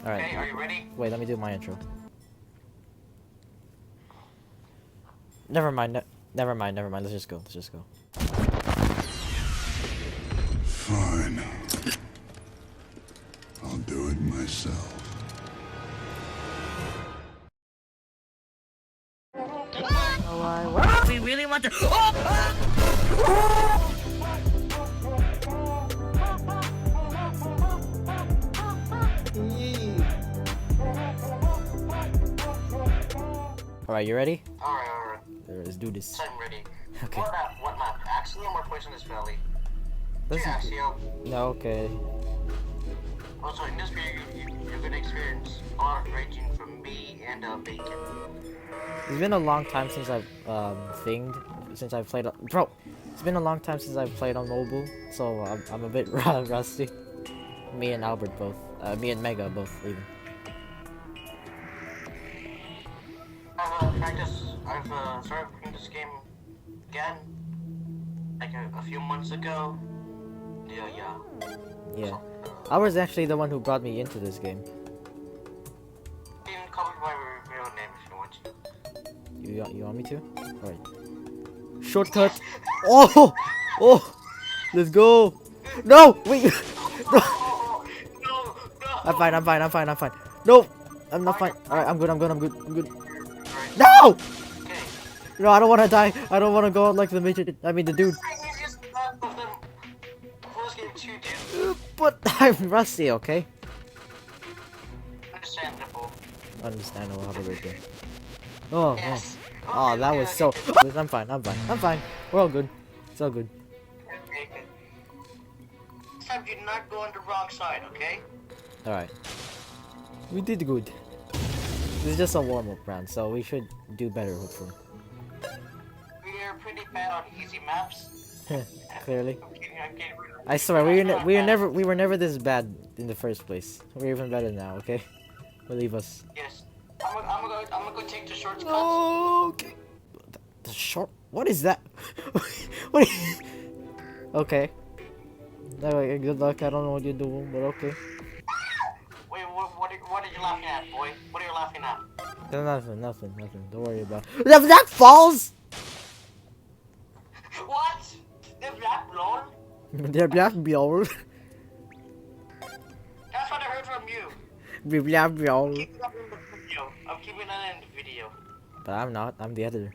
Alright. Okay, are you ready? Wait, let me do my intro. Never mind, never mind. Let's just go. Fine. I'll do it myself. We really want to. Alright, you ready? Alright. Let's do this. I'm ready. Okay. What map? Axiom or Poisonous Valley? Let's Axiom. No, okay. Also, in this video, you're gonna experience a lot of raging from me and Bacon. It's been a long time since I've since I've played bro. It's been a long time since I've played on mobile, so I'm a bit rusty. Me and Albert both. Me and Mega both even. I've started playing this game again, like a few months ago. Yeah. I was actually the one who brought me into this game. You can call me by my real name if you want to. You want me to? Alright. Shortcut! Oh! Oh! Let's go! No! Wait! No! No! I'm fine. No! I'm not fine. Alright, I'm good. No! Okay. No, I don't wanna die. I don't wanna go out like the midget. I mean the dude. I just thought of them. First game 2, dude. But I'm rusty, okay? Understandable. Understandable how to read game. Oh, Yes. oh, that was so. I'm fine. We're all good. It's all good. Okay, good. This time do not go on the wrong side, okay? Alright. We did good. This is just a warm-up round, so we should do better, hopefully. We are pretty bad on easy maps. Clearly. I'm kidding. I swear, we were never this bad in the first place. We're even better now, okay? Believe us. Yes. I'm gonna go take the shortcuts. Okay. The short. What is that? What? Okay. Anyway, good luck. I don't know what you're doing, but okay. Wait, what are you laughing at, boy? What are you laughing at? Nothing. Don't worry about it. That falls! What? The black blown? They're black bjorn. That's what I heard from you. Black bjorn. Keep it up in the video. I'm keeping that in the video. But I'm not. I'm the editor.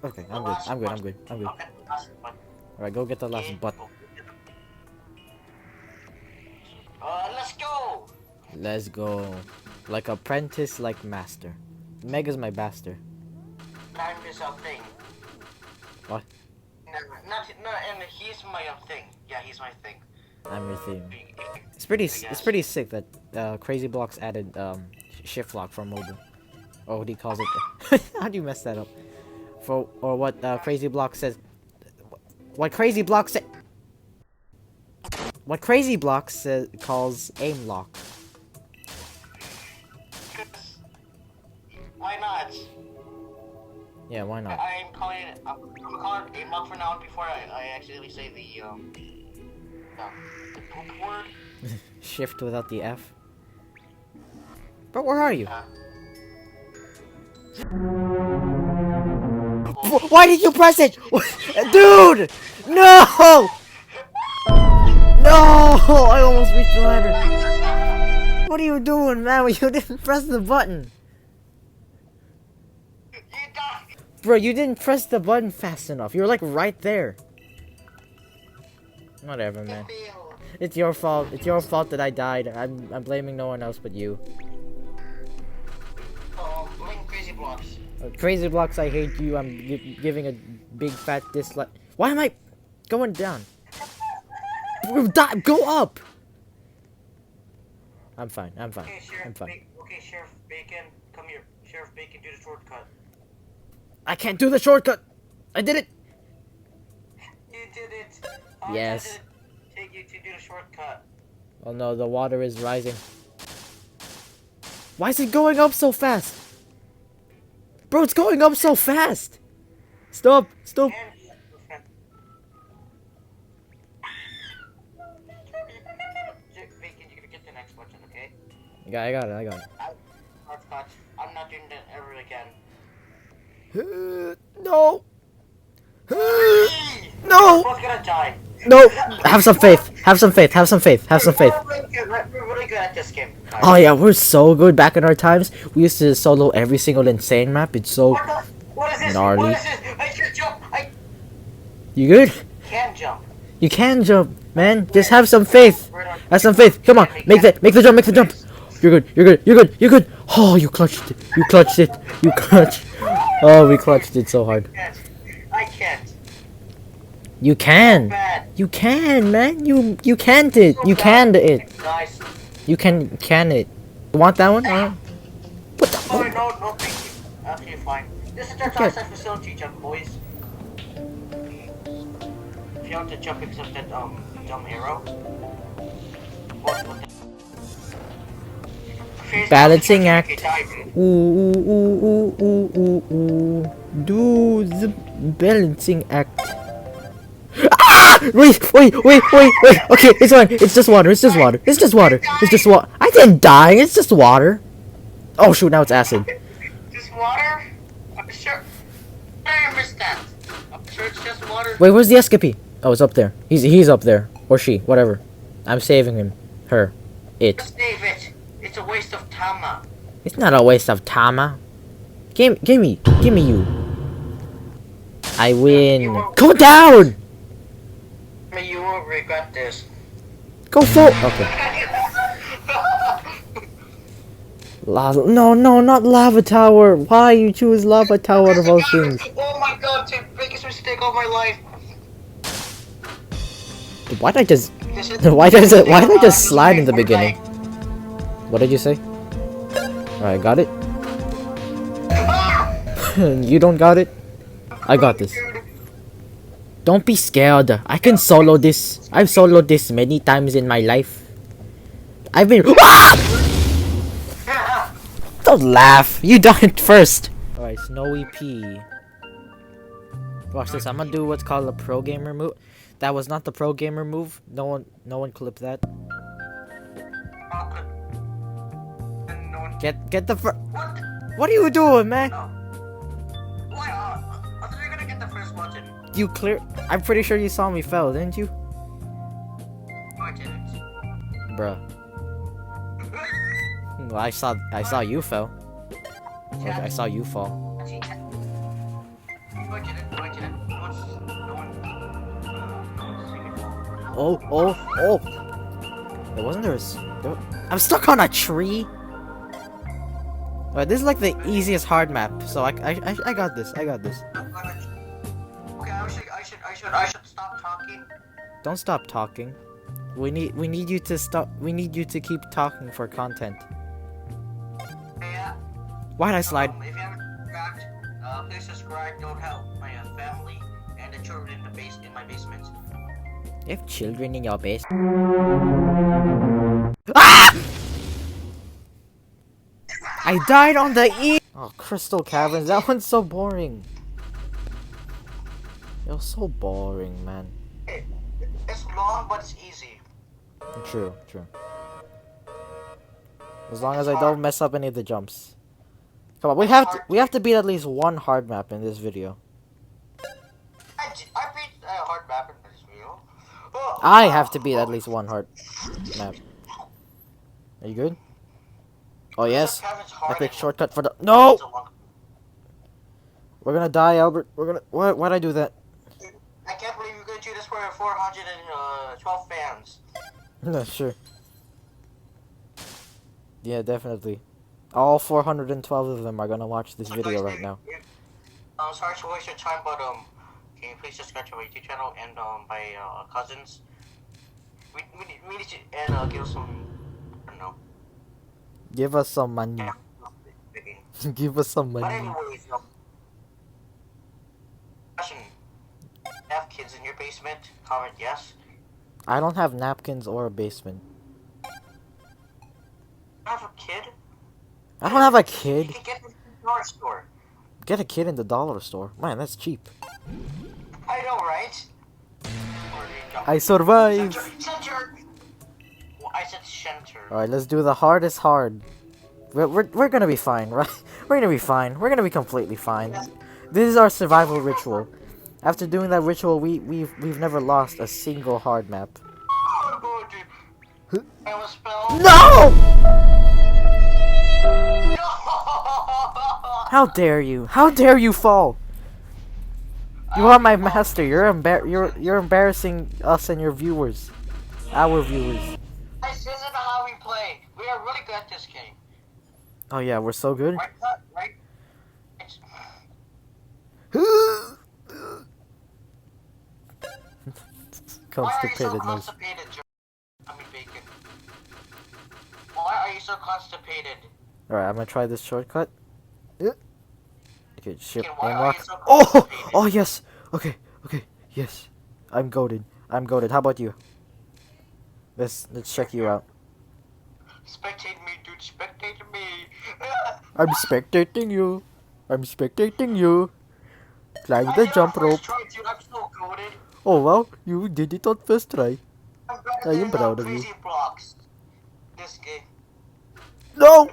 Okay, I'm good. Okay, last one. Alright, go get the last butt. Let's go. Let's go. Like apprentice, like master. Mega's my bastard. Time is a thing. What? No, and he's my thing. Yeah, he's my thing. I'm your theme. It's pretty sick that Crazy Blocks added shift lock for mobile. Or what he calls it. How do you mess that up? Or what Crazy Block says. What Crazy Block said. What Crazy Block says calls aim lock. Why not? Yeah, why not? I'm calling it aim lock for now before I accidentally say the poop word. Shift without the F. But where are you? Why did you press it? Dude! No! No! I almost reached the ladder. What are you doing, man? You didn't press the button. Bro, you didn't press the button fast enough. You were like right there. Whatever, man. It's your fault. It's your fault that I died. I'm blaming no one else but you. Blame Crazy Blocks. Crazy Blocks, I hate you. I'm giving a big fat dislike. Why am I going down? Go up! I'm fine. Okay, I'm fine. Okay, Sheriff Bacon, come here. Sheriff Bacon, do the shortcut. I can't do the shortcut! I did it! You did it! Yes. Take you to do the shortcut. Oh no, the water is rising. Why is it going up so fast? Bro, it's going up so fast! Stop! Yeah, I got it. I got Scotch. I'm not doing that ever again. it. No. We're No. both gonna die. No. Have some faith. Have some faith. Have some faith. Have some faith. We're really good at this game, guys. Oh yeah, we're so good. Back in our times, we used to solo every single insane map. It's so What is this? gnarly. What is this? I can't jump. I You good? can jump. You can jump, man. Just have some faith. We're not- Have some faith. Come on, make the jump. Make the jump. You're good. You're good. You're good. You're good. Oh, you clutched it. You clutched it. You clutched. Oh, we clutched it so hard. I can't. You can. Bad. You can, man. You canned it. You canned it. Nice. You can it. You want that one? Oh, no, thank you. Okay, fine. This is our Okay. topside facility jump, boys. If you want to jump except that, dumb arrow. Balancing act. Okay, dive. Ooh. Do the balancing act. Ah! Wait. Okay, it's fine. It's just water. It's just water. It's just water. It's just water. I didn't die. It's just water. Oh shoot! Now it's acid. Just water? I'm sure. I missed that. I'm sure it's just water. Wait, where's the escapee? Oh, it's up there. He's up there, or she, whatever. I'm saving him. Her. It. Just save it. It's a waste of tama. It's not a waste of tama. Give me you. I win. Go down. You will regret this. Go for. Okay. No, not lava tower. Why you choose lava tower out of all things? Oh my god, the biggest mistake of my life. Why did I just? This is Why did I just slide in the beginning? What did you say? Alright, got it. You don't got it? I got this. Don't be scared. I can solo this. I've soloed this many times in my life. I've been. Don't laugh. You died first. Alright, Snowy P. Watch this. I'm gonna do what's called a pro gamer move. That was not the pro gamer move. No one clip that. Get the first. What are you doing, man? Why? I thought you were gonna get the first button. You clear. I'm pretty sure you saw me fell, didn't you? No, I didn't. Bruh. Well, I saw you fell. Okay, I saw you fall. No, I didn't. No, I didn't. No one's seeing it. Oh. There wasn't I'm stuck on a tree. Alright, this is like the easiest hard map, so I got this. I got this. Okay, I should stop talking. Don't stop talking. We need you to stop. We need you to keep talking for content. Yeah. Why'd I slide? If you haven't subscribed, please subscribe. Don't help my family and the children in my basement. You have children in your base. Ah! I died on the E. Oh, Crystal Caverns. That one's so boring. It was so boring, man. It's long, but it's easy. True. As long as I don't mess up any of the jumps. Come on, we have to beat at least one hard map in this video. I beat a hard map in this video. Oh, I have to beat at least one hard map. Are you good? Oh yes. Epic shortcut for the no. We're gonna die, Albert. We're gonna. Why'd I do that? I can't believe you're gonna do this for 412 fans. No, sure. Yeah, definitely. All 412 of them are gonna watch this video right now. Sorry to waste your time, but can you please subscribe to my YouTube channel and my cousins? We need to and give us some. I don't know. Give us some money. Give us some But money. anyways, question: have kids in your basement? Comment yes. I don't have napkins or a basement. Have a kid? I don't have a You kid. can get it in the dollar store. Get a kid in the dollar store. Man, that's cheap. I know, right? I survived. Censor. I said center. Alright, let's do the hardest hard. We're gonna be fine, right? We're gonna be fine. We're gonna be completely fine. This is our survival ritual. After doing that ritual, we've never lost a single hard map. Oh, God, dude. I was spelled. No! No! How dare you? How dare you fall? You are my master. You're embarrassing us and your viewers. Our viewers. This isn't how we play. We are really good at this game. Oh yeah, we're so good. Right? Right? It's... Why are you so Constipatedness. constipated, Joe? I mean, bacon. Why are you so constipated? Alright, I'm gonna try this shortcut. Okay, ship Bacon, why aim are lock. you so Oh! constipated? Oh yes! Okay, okay, yes. I'm goaded. I'm goaded. How about you? Let's check you out. Spectate me, dude. Spectate me. I'm spectating you. I'm spectating you. Climb the jump rope. Try, dude. I'm so goated. Oh wow, you did it on first try. I'm better I am than proud of you. Crazy Blocks. This game. No!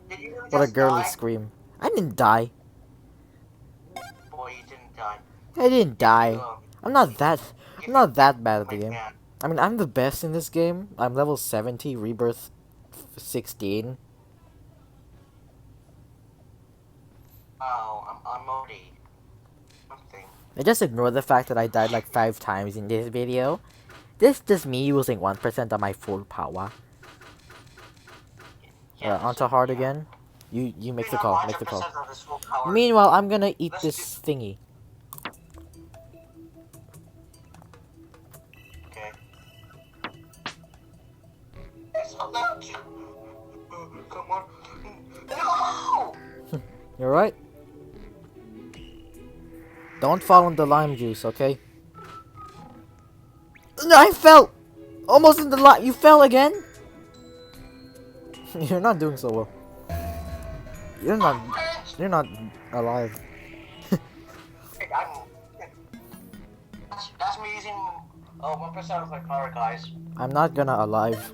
Did you really What a just girly die? scream. I didn't die. Boy, you didn't die. I didn't die. Um, I'm not that bad at the my game. man. I mean, I'm the best in this game. I'm level 70, rebirth 16. Oh, I'm already something. I just ignore the fact that I died like 5 times in this video. This is just me using 1% of my full power. Onto hard again. You make the call, make the call. Meanwhile, I'm gonna eat Let's this thingy. Okay. It's not left. Come on. No! You alright? Don't fall in the lime juice, okay? No, I fell! Almost in the lime. You fell again? You're not doing so well. You're not alive. That's me using 1% of my power, guys. I'm not gonna alive.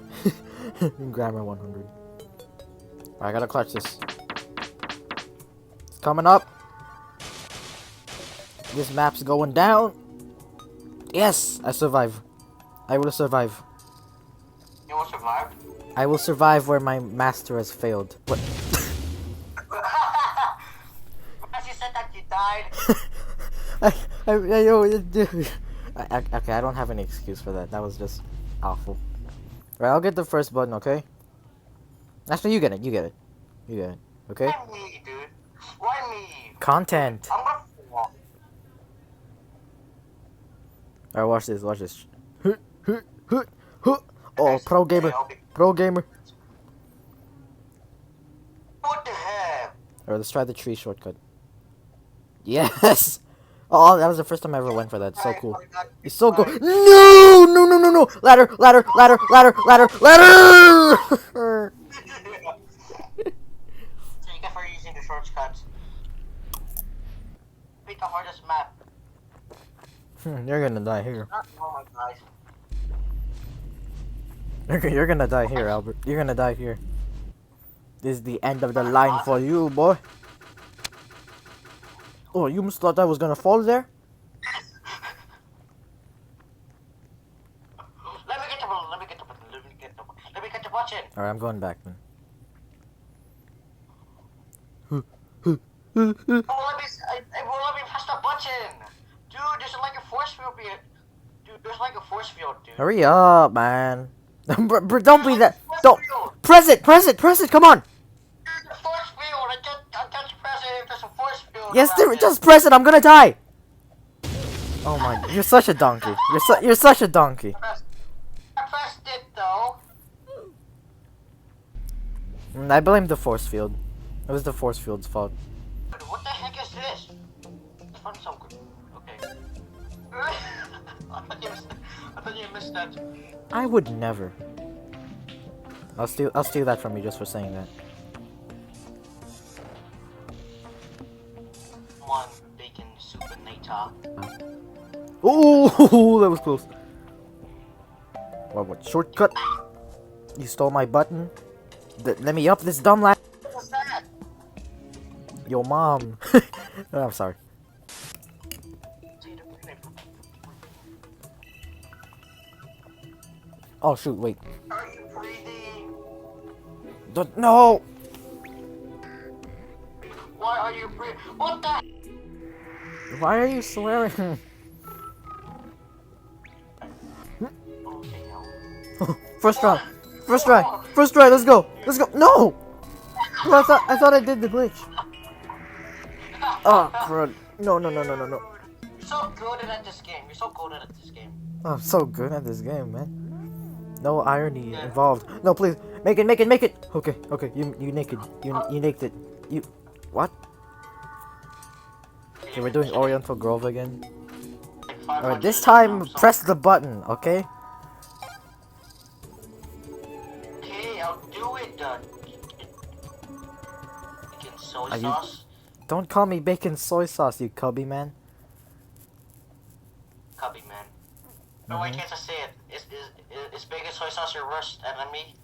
Grammar 100. I gotta clutch this. It's coming up. This map's going down. Yes, I survive. I will survive. You will survive? I will survive where my master has failed. What? Because you said that you died. Okay, I don't have any excuse for that. That was just awful. Right, I'll get the first button, okay? Actually, you get it. You get it. You get it. Okay? Why me, dude? Why me? Content. I'm gonna fall. Alright, watch this. Watch this. Oh, pro gamer. Pro gamer. What the heck? Alright, let's try the tree shortcut. Yes! Oh, that was the first time I ever went for that. So cool. It's so cool. No! No, no, no, no! Ladder, ladder, ladder, ladder, ladder, ladder! Thank you for using the shortcuts. Pick the hardest map. You're gonna die here. Not normal, guys. You're gonna die here, Albert. You're gonna die here. This is the end of the line for you, boy. Oh, you must thought I was gonna fall there? Let me get the button. Let me get the button. Alright, I'm going back then. It won't let me press the button. Dude, there's like a force field here. Dude, there's like a force field, dude. Hurry up, man. Don't be that. Don't. Press it, press it, press it, come on. There's a force field. I can't press it if there's a force field. Yes, around it. just press it, I'm gonna die. Oh my, you're such a donkey. You're such a donkey. I pressed it though. I blame the force field. It was the force field's fault. What the heck is this? It's from some. Okay. I thought you missed that. I would never. I'll steal that from you just for saying that. One bacon supernator. Oh, that was close. What shortcut? You stole my button. Let me up this dumb lad. What's that? Yo, mom. Oh, I'm sorry. Oh shoot! Wait. Are you breathing? No. Why are you breathing? What the? Why are you swearing? Okay, no. First try. First try. First try. Let's go. Let's go. No. Bro, I thought I did the glitch. Oh, bro. No. You're so good at this game. You're so good at this game. I'm so good at this game, man. No irony involved. No, please. Make it. Okay. You naked. You naked it. You. What? Okay, we're doing Oriental Grove again. Alright, this time press the button, okay? Okay, I'll do it. Chicken soy Are you- sauce. Don't call me bacon soy sauce, you cubby man. Cubby man. No, why can't I say it? Is bacon soy sauce your worst enemy?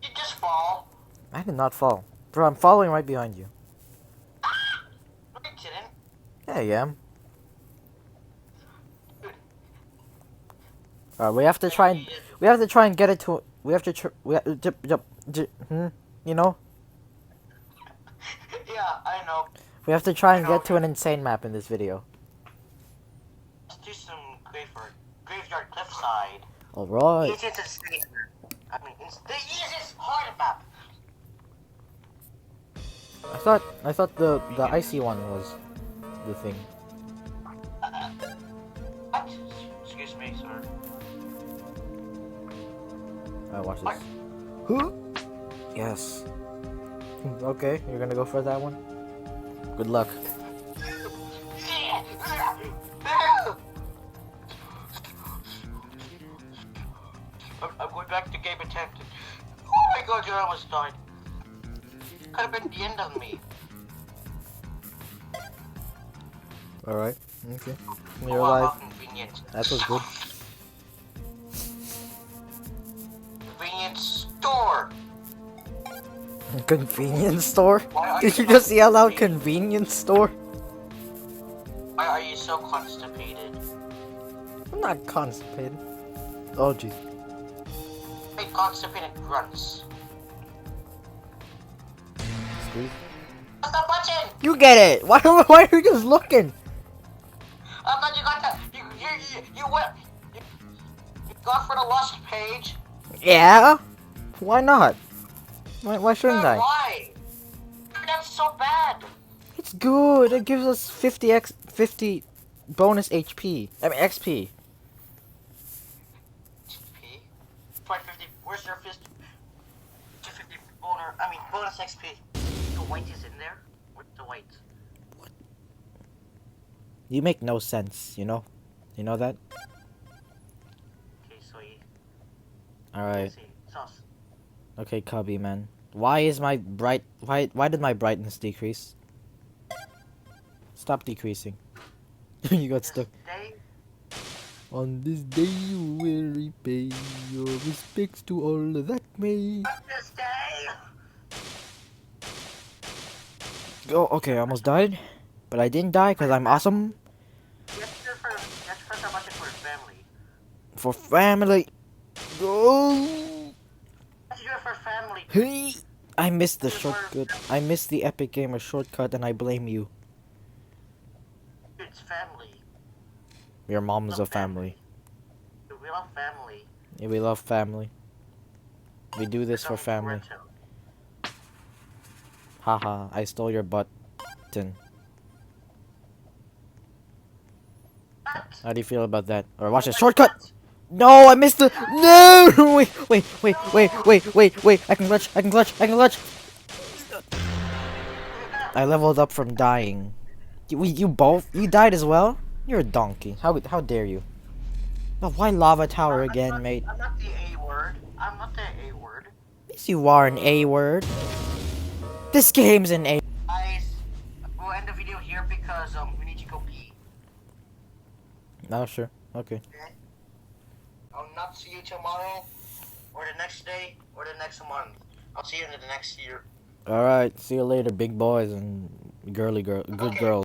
You just fall. I did not fall. Bro, I'm following right behind you. No, you didn't. Yeah, I am. We have to try and get it to. We have to. You know, Yeah, I know. we have to try and get to an insane map in this video. Let's do some graveyard cliffside. All right. Easiest to say. I mean, it's the easiest hard map. I thought the icy one was the thing. What? Excuse me, sir. Alright, watch this. Huh? Yes. Okay, you're gonna go for that one. Good luck. I'm going back to game attempted. Oh my god, you almost died. Could have been the end of me. All right. Okay. Oh, You're wow, alive. how convenient. That was good. Convenience store. Convenience store? Why are Did you you just not yell out convenient? convenience store? Why are you so constipated? I'm not constipated. Oh jeez. Hey, constipated grunts. Steve. What's the button? You get it! Why are you just looking? I thought you got the you went you got for the lost page. Yeah? Why not? Why shouldn't I? Why? That's so bad. It's good. It gives us 50 bonus HP. I mean XP. XP. 550. Where's your fist? 250 boner. I mean bonus XP. The white is in there. What's the white? You make no sense, you know? You know that? Okay, soy. Alright. See, sauce. Okay, Cubby man. Why did my brightness decrease? Stop decreasing. You got stuck. Stay. On this day you will repay your respects to all that may. This day. Oh, okay, I almost died. But I didn't die because I'm awesome. That's for much for family. For family. Go. Let's do it for family. Hey. I missed the shortcut. I missed the Epic Gamer shortcut and I blame you. It's family. Your mom's a family. We love family. Yeah, we love family. We do this for family. Haha, I stole your button. What? How do you feel about that? Or watch a shortcut! No, I missed the. No! Wait! I can clutch! I leveled up from dying. You died as well? You're a donkey. How dare you? But why lava tower again, mate? I'm not the A word. I'm not the A word. Yes, you are an A word. This game's an A. Guys, we'll end the video here because we need to go pee. Oh, sure. Okay. Okay? not see you tomorrow, or the next day, or the next month. I'll see you in the next year. All right. See you later, big boys and good Okay. girls.